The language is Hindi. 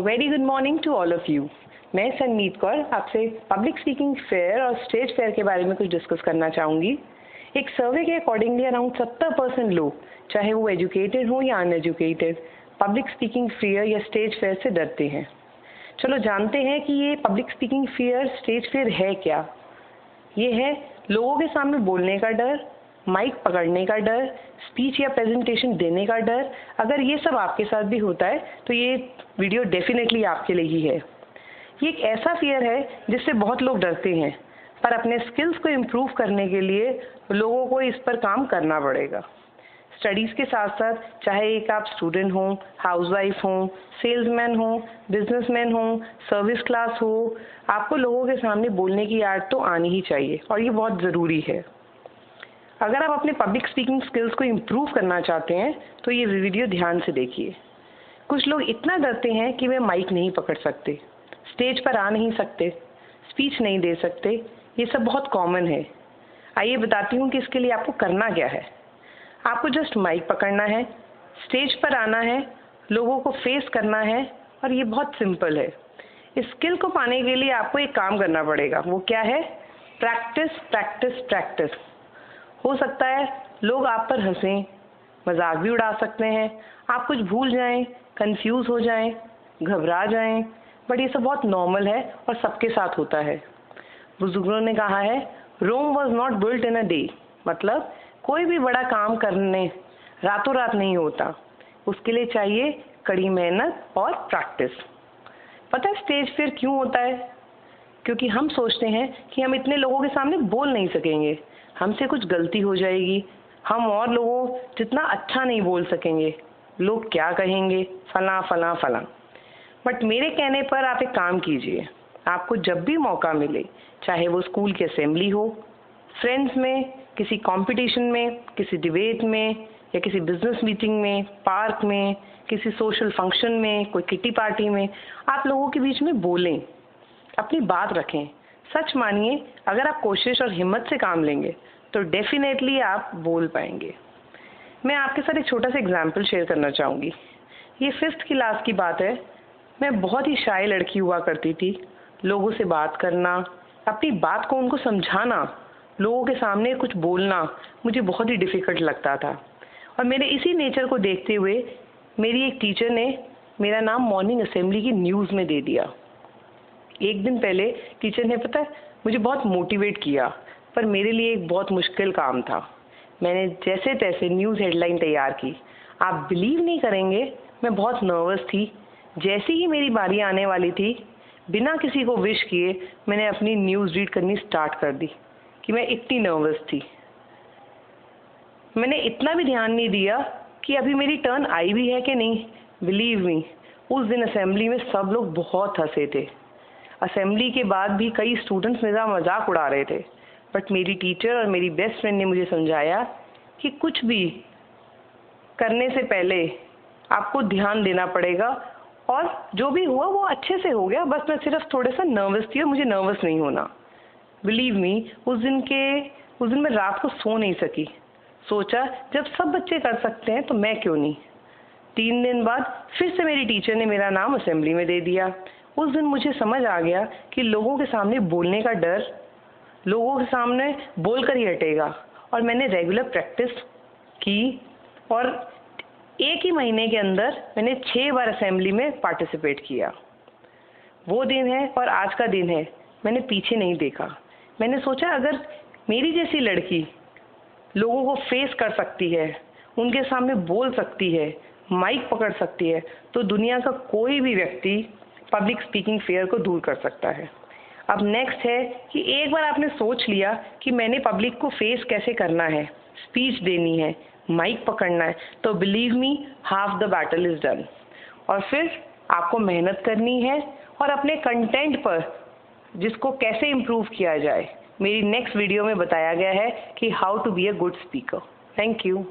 Very good morning to all of you. मैं सनमीत कौर आपसे पब्लिक स्पीकिंग फेयर और स्टेज फेयर के बारे में कुछ डिस्कस करना चाहूँगी। एक सर्वे के अकॉर्डिंगली अराउंड 70% लोग, चाहे वो एजुकेटेड हो या अनएजुकेटेड, पब्लिक स्पीकिंग फेयर या स्टेज फेयर से डरते हैं। चलो जानते हैं कि ये public speaking fair, stage fair है क्या। ये है लोगों के सामने बोलने का डर, माइक पकड़ने का डर, स्पीच या प्रेजेंटेशन देने का डर। अगर ये सब आपके साथ भी होता है तो ये वीडियो डेफिनेटली आपके लिए ही है। ये एक ऐसा फियर है जिससे बहुत लोग डरते हैं, पर अपने स्किल्स को इम्प्रूव करने के लिए लोगों को इस पर काम करना पड़ेगा। स्टडीज़ के साथ साथ चाहे एक आप स्टूडेंट हो, हाउसवाइफ हो, सेल्समैन हो, बिजनेसमैन हो, सर्विस क्लास हो, आपको लोगों के सामने बोलने की आदत तो आनी ही चाहिए और ये बहुत ज़रूरी है। अगर आप अपने पब्लिक स्पीकिंग स्किल्स को इम्प्रूव करना चाहते हैं तो ये वीडियो ध्यान से देखिए। कुछ लोग इतना डरते हैं कि वे माइक नहीं पकड़ सकते, स्टेज पर आ नहीं सकते, स्पीच नहीं दे सकते। ये सब बहुत कॉमन है। आइए बताती हूँ कि इसके लिए आपको करना क्या है। आपको जस्ट माइक पकड़ना है, स्टेज पर आना है, लोगों को फेस करना है और ये बहुत सिंपल है। इस स्किल को पाने के लिए आपको एक काम करना पड़ेगा। वो क्या है? Practice practice practice. हो सकता है लोग आप पर हंसें, मजाक भी उड़ा सकते हैं, आप कुछ भूल जाएं, कंफ्यूज हो जाएं, घबरा जाएं, बट ये सब बहुत नॉर्मल है और सबके साथ होता है। बुजुर्गों ने कहा है, Rome was not built in a day. मतलब कोई भी बड़ा काम करने रातों रात नहीं होता, उसके लिए चाहिए कड़ी मेहनत और प्रैक्टिस। पता है स्टेज फिर क्यों होता है? क्योंकि हम सोचते हैं कि हम इतने लोगों के सामने बोल नहीं सकेंगे, हमसे कुछ गलती हो जाएगी, हम और लोगों जितना अच्छा नहीं बोल सकेंगे, लोग क्या कहेंगे, फलां फलां फलां। बट मेरे कहने पर आप एक काम कीजिए। आपको जब भी मौका मिले, चाहे वो स्कूल की असेंबली हो, फ्रेंड्स में, किसी कंपटीशन में, किसी डिबेट में या किसी बिजनेस मीटिंग में, पार्क में, किसी सोशल फंक्शन में, कोई किटी पार्टी में, आप लोगों के बीच में बोलें, अपनी बात रखें। सच मानिए, अगर आप कोशिश और हिम्मत से काम लेंगे तो डेफिनेटली आप बोल पाएंगे। मैं आपके साथ एक छोटा सा एग्जाम्पल शेयर करना चाहूँगी। ये 5th क्लास की बात है। मैं बहुत ही शाय लड़की हुआ करती थी। लोगों से बात करना, अपनी बात को उनको समझाना, लोगों के सामने कुछ बोलना मुझे बहुत ही डिफ़िकल्ट लगता था। और मेरे इसी नेचर को देखते हुए मेरी एक टीचर ने मेरा नाम मॉर्निंग असेंबली की न्यूज़ में दे दिया। एक दिन पहले टीचर ने पता है मुझे बहुत मोटिवेट किया, पर मेरे लिए एक बहुत मुश्किल काम था। मैंने जैसे तैसे न्यूज़ हेडलाइन तैयार की। आप बिलीव नहीं करेंगे, मैं बहुत नर्वस थी। जैसे ही मेरी बारी आने वाली थी, बिना किसी को विश किए मैंने अपनी न्यूज़ रीड करनी स्टार्ट कर दी कि मैं इतनी नर्वस थी। मैंने इतना भी ध्यान नहीं दिया कि अभी मेरी टर्न आई भी है कि नहीं। बिलीव मी, उस दिन असेंबली में सब लोग बहुत हंसे थे। असेंबली के बाद भी कई स्टूडेंट्स मेरा मजाक उड़ा रहे थे, बट मेरी टीचर और मेरी बेस्ट फ्रेंड ने मुझे समझाया कि कुछ भी करने से पहले आपको ध्यान देना पड़ेगा और जो भी हुआ वो अच्छे से हो गया, बस मैं सिर्फ थोड़ा सा नर्वस थी और मुझे नर्वस नहीं होना। बिलीव मी, उस दिन मैं रात को सो नहीं सकी। सोचा जब सब बच्चे कर सकते हैं तो मैं क्यों नहीं। 3 दिन बाद फिर से मेरी टीचर ने मेरा नाम असेंबली में दे दिया। उस दिन मुझे समझ आ गया कि लोगों के सामने बोलने का डर लोगों के सामने बोलकर ही हटेगा। और मैंने रेगुलर प्रैक्टिस की और एक ही महीने के अंदर मैंने 6 बार असेंबली में पार्टिसिपेट किया। वो दिन है और आज का दिन है, मैंने पीछे नहीं देखा। मैंने सोचा अगर मेरी जैसी लड़की लोगों को फेस कर सकती है, उनके सामने बोल सकती है, माइक पकड़ सकती है, तो दुनिया का कोई भी व्यक्ति पब्लिक स्पीकिंग फियर को दूर कर सकता है। अब नेक्स्ट है कि एक बार आपने सोच लिया कि मैंने पब्लिक को फेस कैसे करना है, स्पीच देनी है, माइक पकड़ना है, तो believe me, half the battle is done. और फिर आपको मेहनत करनी है और अपने कंटेंट पर जिसको कैसे इम्प्रूव किया जाए, मेरी नेक्स्ट वीडियो में बताया गया है कि how to be a good speaker. Thank you.